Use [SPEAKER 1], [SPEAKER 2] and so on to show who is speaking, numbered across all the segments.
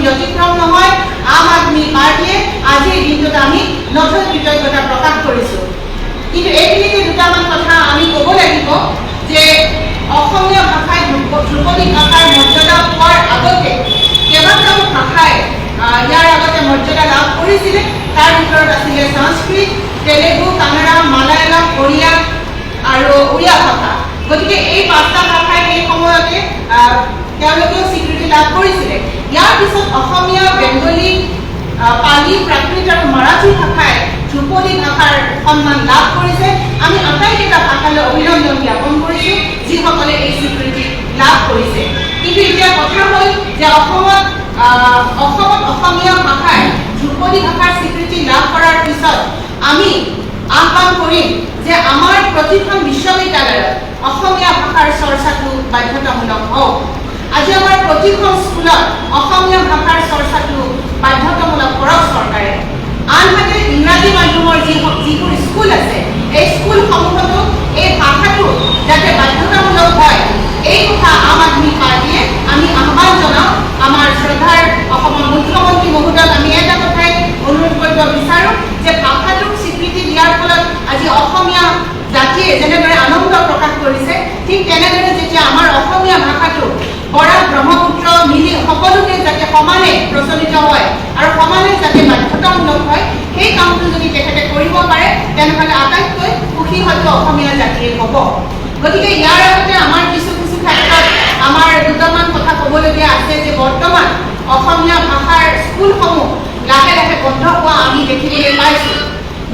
[SPEAKER 1] ব্যতিক্ৰম নহয়। আম আদমি পাৰ্টিয়ে আজিৰ দিনটোত আমি নথৈ কৃতজ্ঞতা প্ৰকাশ কৰিছোঁ। কিন্তু এইখিনিতে দুটামান কথা আমি ক'ব লাগিব যে অসমীয়া ভাষাই ধ্ৰুপদী ভাষাৰ মৰ্যাদা পোৱাৰ আগতে কেইবাটাও ভাষাই ইয়াৰ আগতে মৰ্যাদা লাভ কৰিছিলে। তাৰ ভিতৰত আছিলে সংস্কৃত, তেলেগু, কানাড়া, মালায়ালম, ওড়িয়া আৰু উড়িয়া ভাষা। গতিকে এই পাঁচটা ভাষাই সেই সময়তে তেওঁলোকেও স্বীকৃতি লাভ কৰিছিলে। ইয়াৰ পিছত অসমীয়া, বেংগলী, পালি, প্ৰাকৃত আৰু মাৰাঠী ভাষাই ধ্ৰুপদী ভাষাৰ সন্মান লাভ কৰিছে। আমি আটাইকেইটা ভাষালৈ অভিনন্দন জ্ঞাপন কৰিছোঁ যিসকলে এই স্বীকৃতি লাভ কৰিছে। কিন্তু এতিয়া কথা হ'ল যে অসমত অসমীয়া ভাষাই ধ্ৰুপদী ভাষাৰ স্বীকৃতি লাভ কৰাৰ পিছত আমি আহ্বান কৰিম যে আমাৰ প্ৰতিখন বিশ্ববিদ্যালয়ত অসমীয়া ভাষাৰ চৰ্চাটো বাধ্যতামূলক হওক। আজি আমাৰ প্ৰতিখন স্কুলত অসমীয়া ভাষাৰ চৰ্চাটো বাধ্যতামূলক কৰক চৰকাৰে। আনহাতে ইংৰাজী মাধ্যমৰ যিবোৰ স্কুল আছে এই স্কুলসমূহতো এই ভাষাটো যাতে বাধ্যতামূলক হয় এই কথা আম আদমি পাৰ্টিয়ে আমি আহ্বান জনাওঁ। আমাৰ শ্ৰদ্ধাৰ অসমৰ মুখ্যমন্ত্ৰী মহোদয়ক আমি এটা কথাই অনুৰোধ কৰিব বিচাৰোঁ যে ভাষাটোক স্বীকৃতি দিয়াৰ ফলত আজি অসমীয়া জাতিয়ে যেনেদৰে আনন্দ প্ৰকাশ কৰিছে, ঠিক তেনেদৰে যেতিয়া আমাৰ অসমীয়া ভাষাটো বৰাক ব্ৰহ্মপুত্ৰ মিলি সকলোতে যাতে সমানে প্ৰচলিত হয় আৰু সমানে যাতে বাধ্যতামূলক হয়, সেই কামটো যদি তেখেতে কৰিব পাৰে তেনেহ'লে আটাইতকৈ সুখী হয়তো অসমীয়া জাতিয়ে হ'ব। গতিকে ইয়াৰ আগতে আমাৰ কিছু ক্ষেত্ৰত আমাৰ দুটামান কথা ক'বলগীয়া আছে যে বৰ্তমান অসমীয়া ভাষাৰ স্কুলসমূহ লাহে লাহে বন্ধ হোৱা আমি দেখিবলৈ পাইছোঁ।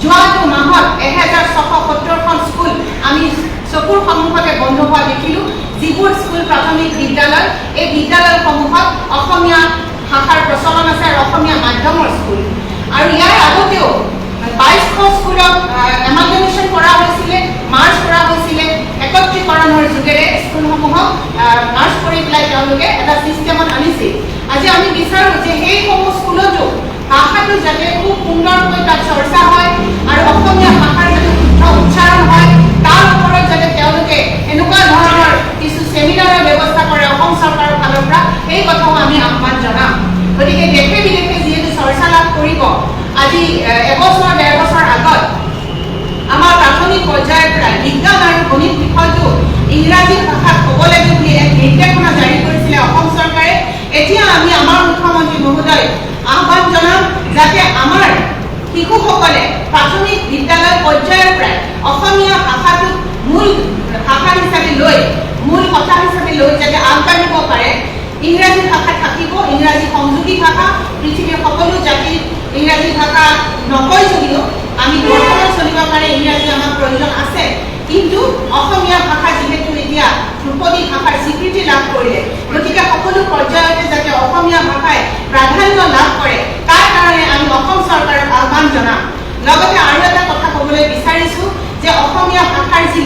[SPEAKER 1] যোৱাটো মাহত 1670খন স্কুল আমি চকুৰ সন্মুখতে বন্ধ হোৱা দেখিলোঁ। যিবোৰ স্কুল প্ৰাথমিক বিদ্যালয়, এই বিদ্যালয়সমূহত অসমীয়া ভাষাৰ প্ৰচলন আছে আৰু অসমীয়া মাধ্যমৰ স্কুল। আৰু ইয়াৰ আগতেও 22শ স্কুলক এমালগেমেশ্যন কৰা হৈছিলে, মাৰ্চ কৰা হৈছিলে, একত্ৰীকৰণৰ যোগেৰে স্কুলসমূহক মাৰ্চ কৰি পেলাই তেওঁলোকে এটা ছিষ্টেমত আনিছিল। আজি আমি বিচাৰোঁ যে সেইসমূহ স্কুলতো ভাষাটো যাতে খুব সুন্দৰকৈ তাত চৰ্চা হয় আৰু অসমীয়া ভাষাৰ যাতে শুদ্ধ উচ্চাৰণ হয়, তাৰ ওপৰত যাতে তেওঁলোকে এনেকুৱা ধৰণৰ কিছু ছেমিনাৰৰ ব্যৱস্থা কৰে অসম চৰকাৰৰ ফালৰ পৰা, সেই কথাও আমি আহ্বান জনাম। গতিকে দেশে বিদেশে যিহেতু চৰ্চা লাভ কৰিব, আজি এবছৰ 1.5 বছৰ আগত আমাৰ প্ৰাথমিক পৰ্যায়ৰ পৰা বিজ্ঞান আৰু গণিত বিষয়টো ইংৰাজী ভাষাত ক'ব লাগে বুলি এক নিৰ্দেশনা জাৰি কৰিছিলে অসম চৰকাৰে। এতিয়া আমি আমাৰ মুখ্যমন্ত্ৰী মহোদয় আহ্বান জনাম যাতে আমাৰ শিশুসকলে প্ৰাথমিক বিদ্যালয় পৰ্যায়ৰ পৰাই অসমীয়া ভাষাটোক মূল ভাষা হিচাপে লৈ, মূল কথা হিচাপে লৈ যাতে আগবাঢ়িব পাৰে। ইংৰাজী ভাষা থাকিব, ইংৰাজী সংযোগী ভাষা, পৃথিৱীৰ সকলো জাতিৰ ইংৰাজী ভাষা নকয় যদিও আমি বৰ্তমান চলিব পাৰে ইংৰাজী আমাৰ প্ৰয়োজন আছে। কিন্তু অসমীয়া ভাষা যিহেতু এতিয়া ধ্ৰুপদী ভাষাৰ স্বীকৃতি লাভ কৰিলে, গতিকে সকলো পৰ্যায়তে যাতে অসমীয়া ভাষাই প্ৰাধান্য লাভ কৰে তাৰ কাৰণে আমি অসম চৰকাৰক আহ্বান জনাম। লগতে আৰু এটা কথা ক'বলৈ বিচাৰিছোঁ যে অসমীয়া ভাষাৰ যি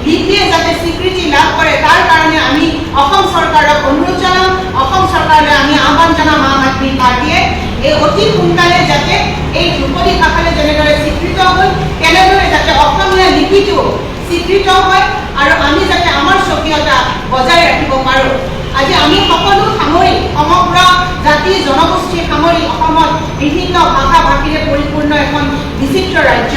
[SPEAKER 1] লিপিয়ে যাতে স্বীকৃতি লাভ কৰে তাৰ কাৰণে আমি অসম চৰকাৰক অনুৰোধ জনাম, অসম চৰকাৰলৈ আমি আহ্বান জনাম আম আদমি পাৰ্টিয়ে এই অতি সোনকালে যাতে এই ধ্ৰুপদী ভাষালৈ যেনেদৰে স্বীকৃত হ'ল তেনেদৰে যাতে অসমীয়া লিপিটো স্বীকৃত হয় আৰু আমি যাতে আমাৰ স্বকীয়তা বজাই ৰাখিব পাৰোঁ। আজি আমি সকলো সামৰি সমগ্ৰ জাতি জনগোষ্ঠী সামৰি অসমত বিভিন্ন ভাষা ভাষীৰে পৰিপূৰ্ণ এখন বিচিত্ৰ ৰাজ্য।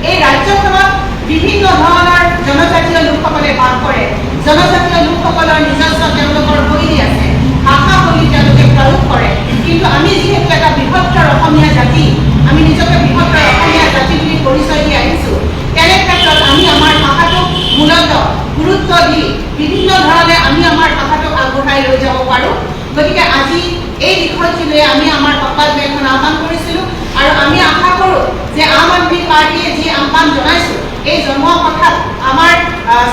[SPEAKER 1] এই ৰাজ্যখনত বিভিন্ন ধৰণৰ জনজাতীয় লোকসকলে বাস কৰে। জনজাতীয় লোকসকলৰ নিজস্ব তেওঁলোকৰ শৈলী আছে, ভাষা শৈলী তেওঁলোকে প্ৰয়োগ কৰে। কিন্তু আমি যিহেতু এটা বৃহত্তৰ অসমীয়া জাতি, আমি নিজকে বৃহত্তৰ অসমীয়া জাতি বুলি পৰিচয় দি আহিছোঁ, তেনে ক্ষেত্ৰত আমি আমাৰ ভাষাটোক মূলত গুৰুত্ব দি বিভিন্ন ধৰণে আমি আমাৰ ভাষাটোক আগবঢ়াই লৈ যাব পাৰোঁ। গতিকে আজি এই বিষয়টো লৈ আমি আমাৰ সংবাদমেল এখন আহ্বান কৰিছিলোঁ আৰু আমি আশা কৰোঁ যে আম আদমি পাৰ্টিয়ে যি আহ্বান জনাইছোঁ এই জনোৱা কথাত আমাৰ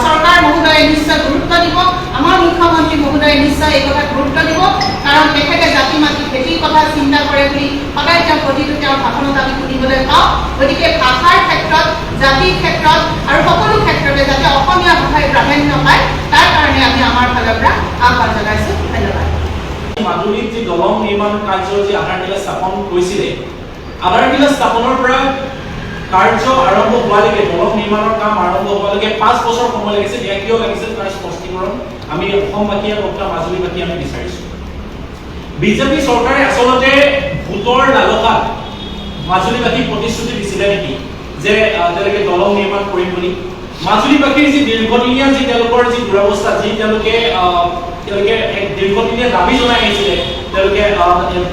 [SPEAKER 1] চৰকাৰ মহোদয়ে নিশ্চয় গুৰুত্ব দিব, আমাৰ মুখ্যমন্ত্ৰী মহোদয়ে নিশ্চয় এই কথাত গুৰুত্ব দিব। কাৰণ তেখেতে জাতি মাতি খেতিৰ কথা চিন্তা কৰে বুলি সদায় তেওঁ প্ৰতিটো তেওঁৰ ভাষণত আমি শুনিবলৈ পাওঁ। গতিকে ভাষাৰ ক্ষেত্ৰত, জাতিৰ ক্ষেত্ৰত আৰু সকলো ক্ষেত্ৰতে যাতে অসমীয়া ভাষাই প্ৰাধান্য পায় তাৰ কাৰণে আমি আমাৰ ফালৰ পৰা আহ্বান জনাইছোঁ। ধন্যবাদ।
[SPEAKER 2] মাজুলীত যি দলং নিৰ্মাণ কাৰ্যৰ যি আধাৰশিলা স্থাপন কৰিছিলে, আধাৰশিলা স্থাপনৰ পৰা কাৰ্য আৰম্ভ হোৱালৈকে, দলং নিৰ্মাণৰ কাম আৰম্ভ হোৱালৈকে 5 বছৰ সময় লাগিছে। এয়া কিয় লাগিছিল তাৰ স্পষ্টীকৰণ আমি অসমবাসী আৰু মাজুলীবাসী আমি বিচাৰিছোঁ। বিজেপি চৰকাৰে আচলতে ভোটৰ লালসাত মাজুলীবাসীক প্ৰতিশ্ৰুতি দিছিলে নেকি যে তেওঁলোকে দলং নিৰ্মাণ কৰিম বুলি মাজুলীবাসীৰ যি দীৰ্ঘদিনীয়া যি তেওঁলোকৰ যি দুৰৱস্থা যি তেওঁলোকে এক দীৰ্ঘদিনীয়া দাবী জনাই আহিছিলে তেওঁলোকে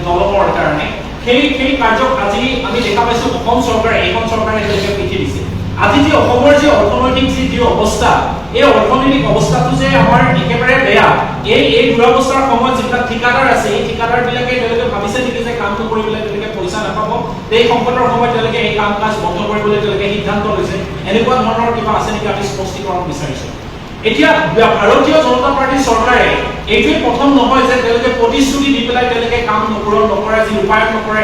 [SPEAKER 2] দলঙৰ কাৰণে সেই কাৰ্যক আজি আমি দেখা পাইছো অসম চৰকাৰে এইখন চৰকাৰে তেওঁলোকে পিঠি দিছে আজি যি অসমৰ যি অৰ্থনৈতিক যি অৱস্থা এই অৰ্থনৈতিক অৱস্থাটো যে আমাৰ একেবাৰে বেয়া এই দুৰৱস্থাৰ সময়ত যিবিলাক ঠিকাদাৰ আছে এই ঠিকাদাৰবিলাকে তেওঁলোকে ভাবিছে নেকি যে কামটো কৰিবলৈ তেওঁলোকে পইচা নাপাব এই সংকটৰ সময়ত তেওঁলোকে এই কাম কাজ বন্ধ কৰিবলৈ তেওঁলোকে সিদ্ধান্ত লৈছে এনেকুৱা ধৰণৰ কিবা আছে নেকি আমি স্পষ্টীকৰণ বিচাৰিছো এতিয়া ভাৰতীয় জনতা পাৰ্টিৰ চৰকাৰে এইটোৱে প্ৰথম নহয় যে তেওঁলোকে প্ৰতিশ্ৰুতি দি পেলাই তেওঁলোকে কাম নকৰা যি ৰূপায়ণ নকৰে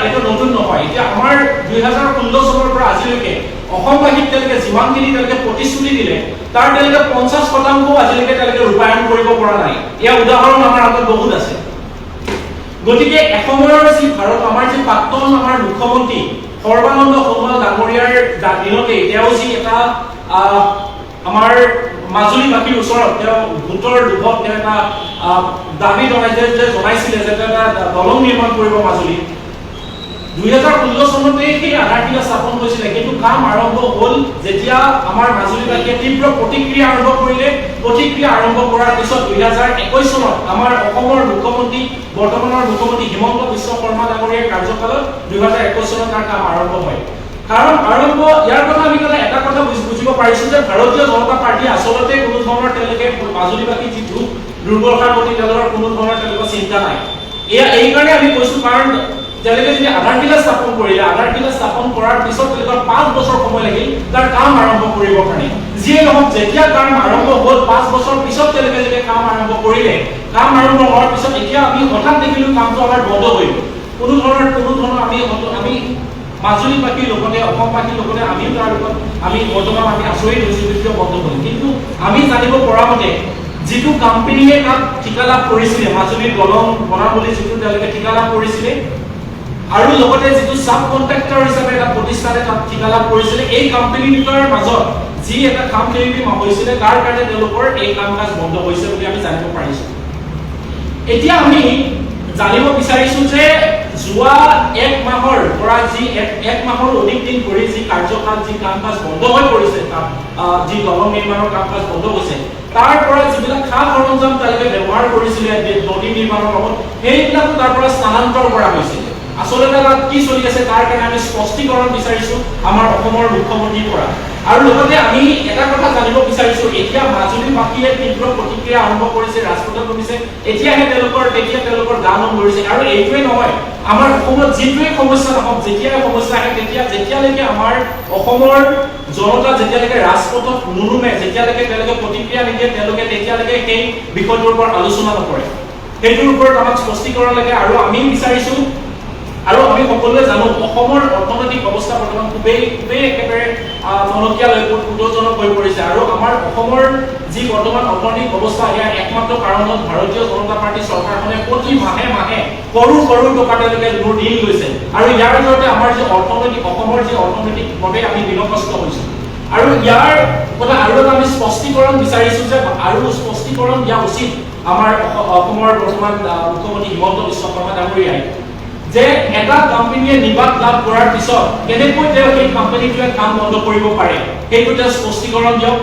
[SPEAKER 2] এইটো নতুন নহয় এতিয়া আমাৰ 2016 চনৰ পৰা আজিলৈকে অসমবাসীক তেওঁলোকে যিমানখিনি তেওঁলোকে প্ৰতিশ্ৰুতি দিলে তাৰ তেওঁলোকে 50% আজিলৈকে তেওঁলোকে ৰূপায়ণ কৰিব পৰা নাই ইয়াৰ উদাহৰণ আমাৰ হাতত বহুত আছে গতিকে এসময়ৰ যি ভাৰত আমাৰ যি প্ৰাক্তন আমাৰ মুখ্যমন্ত্ৰী সৰ্বানন্দ সোণোৱাল ডাঙৰীয়াৰ দিনতে তেওঁ যি এটা আমাৰ মাজুলীবাসীৰ ওচৰত তেওঁ ভোটৰ লোভত তেওঁ এটা দাবী জনাইছিলে যে এটা দলং নিৰ্মাণ কৰিব মাজুলী 2016 চনতে সেই আধাৰশিলা স্থাপন হৈছিলে কিন্তু কাম আৰম্ভ হ'ল যেতিয়া আমাৰ মাজুলীবাসীয়ে তীব্ৰ প্ৰতিক্ৰিয়া আৰম্ভ কৰাৰ পিছত 2021 চনত আমাৰ অসমৰ মুখ্যমন্ত্ৰী বৰ্তমানৰ মুখ্যমন্ত্ৰী হিমন্ত বিশ্ব শৰ্মা ডাঙৰীয়াৰ কাৰ্যকালত 2021 চনত তাৰ কাম আৰম্ভ হয় কাৰণ ইয়াৰ কথা আমি এটা কথা বুজিব পাৰিছো যে ভাৰতীয় জনতা পাৰ্টি আচলতে কোনো ধৰণৰ তেওঁলোকে মাজুলীবাসী যি দুৰ্বলতাৰ প্ৰতি তেওঁলোকৰ কোনো ধৰণৰ তেওঁলোকৰ চিন্তা নাই এই কাৰণে আমি কৈছো কাৰণ তেওঁলোকে যদি আধাৰশিলা স্থাপন কৰিলে আধাৰশিলা স্থাপন কৰাৰ পিছত তেওঁলোকৰ 5 বছৰ সময় লাগিল তাৰ কাম আৰম্ভ কৰিবৰ কাৰণে যিয়ে নহওক যেতিয়া কাম আৰম্ভ হ'ল 5 বছৰ পিছত তেওঁলোকে যেতিয়া কাম আৰম্ভ কৰিলে কাম আৰম্ভ হোৱাৰ পিছত এতিয়া আমি হঠাৎ দেখিলো কামটো আমাৰ বন্ধ হৈ গ'ল কোনো ধৰণৰ আমি মাজুলীবাসীৰ লগতে অসমবাসীৰ লগতে আমিও তাৰ লগত আমি বৰ্তমান আমি আচৰিত হৈছো যদিও বন্ধ হ'ল কিন্তু আমি জানিব পৰা মতে যিটো কোম্পানীয়ে তাত ঠিকা লাভ কৰিছিলে মাজুলীৰ দলং বনাবলৈ যিটো তেওঁলোকে ঠিকা লাভ কৰিছিলে আৰু লগতে যিটো সাব কন্ট্ৰাক্টৰ হিচাপে এটা প্ৰতিষ্ঠানে তাত ঠিকা লাভ কৰিছিলে এই কোম্পানী দুটাৰ মাজত যি এটা কাম খেলি হৈছিলে তাৰ কাৰণে তেওঁলোকৰ এই কাম কাজ বন্ধ হৈছে বুলি আমি জানিব পাৰিছো এতিয়া আমি জানিব বিচাৰিছো যে যোৱা 1 মাহৰ পৰা যি 1 মাহৰ অধিক দিন কৰি যি কাৰ্যকাল যি কাম কাজ বন্ধ হৈ পৰিছে তাত যি দলং নিৰ্মাণৰ কাম কাজ বন্ধ হৈছে তাৰ পৰা যিবিলাক খা সৰঞ্জাম তেওঁলোকে ব্যৱহাৰ কৰিছিলে নদী নিৰ্মাণৰ লগত সেইবিলাকো তাৰ পৰা স্থানান্তৰ কৰা হৈছিল আচলতে তাত কি চলি আছে তাৰ কাৰণে আমি স্পষ্টীকৰণ বিচাৰিছো আমাৰ অসমৰ মুখ্যমন্ত্ৰীৰ পৰা আৰু লগতে আমি এটা কথা জানিব বিচাৰিছো এতিয়া মাজুলীবাসীয়ে তীব্ৰ প্ৰতিক্ৰিয়া আৰম্ভ কৰিছে ৰাজপথত নামিছে তেতিয়া তেওঁলোকৰ গান ধৰিছে আৰু এইটোৱে নহয় আমাৰ অসমত যিটোৱে সমস্যা নহওক যেতিয়াই সমস্যা আহে যেতিয়ালৈকে আমাৰ অসমৰ জনতা যেতিয়ালৈকে ৰাজপথত নুনুমে যেতিয়ালৈকে তেওঁলোকে প্ৰতিক্ৰিয়া নিদিয়ে তেতিয়ালৈকে সেই বিষয়টোৰ ওপৰত আলোচনা নকৰে সেইটোৰ ওপৰত আমাক স্পষ্টীকৰণ লাগে আৰু আমি বিচাৰিছো আৰু আমি সকলোৱে জানো অসমৰ অৰ্থনৈতিক অৱস্থা বৰ্তমান খুবেই একেবাৰে টনকিয়ালৈ উদ্বেগজনক হৈ পৰিছে আৰু আমাৰ অসমৰ যি বৰ্তমান অৰ্থনৈতিক অৱস্থা ইয়াৰ একমাত্ৰ কাৰণ হ'ল ভাৰতীয় জনতা পাৰ্টি চৰকাৰখনে প্ৰতি মাহে কৰোৰ টকা তেওঁলোকে ঋণ লৈছে আৰু ইয়াৰ জৰিয়তে আমাৰ যি অসমৰ যি অৰ্থনৈতিকভাৱে আমি বিনষ্ট হৈছো আৰু ইয়াৰ কথা আৰু এটা আমি স্পষ্টীকৰণ বিচাৰিছো যে আৰু স্পষ্টীকৰণ দিয়া উচিত আমাৰ অসমৰ বৰ্তমান মুখ্যমন্ত্ৰী হিমন্ত বিশ্ব শৰ্মা ডাঙৰীয়াই যে এটা কোম্পানীয়ে নিবাদ লাভ কৰাৰ পিছত কেনেকৈ তেওঁ সেই কোম্পানীটোৱে কাম বন্ধ কৰিব পাৰে সেইটো তেওঁ স্পষ্টীকৰণ দিয়ক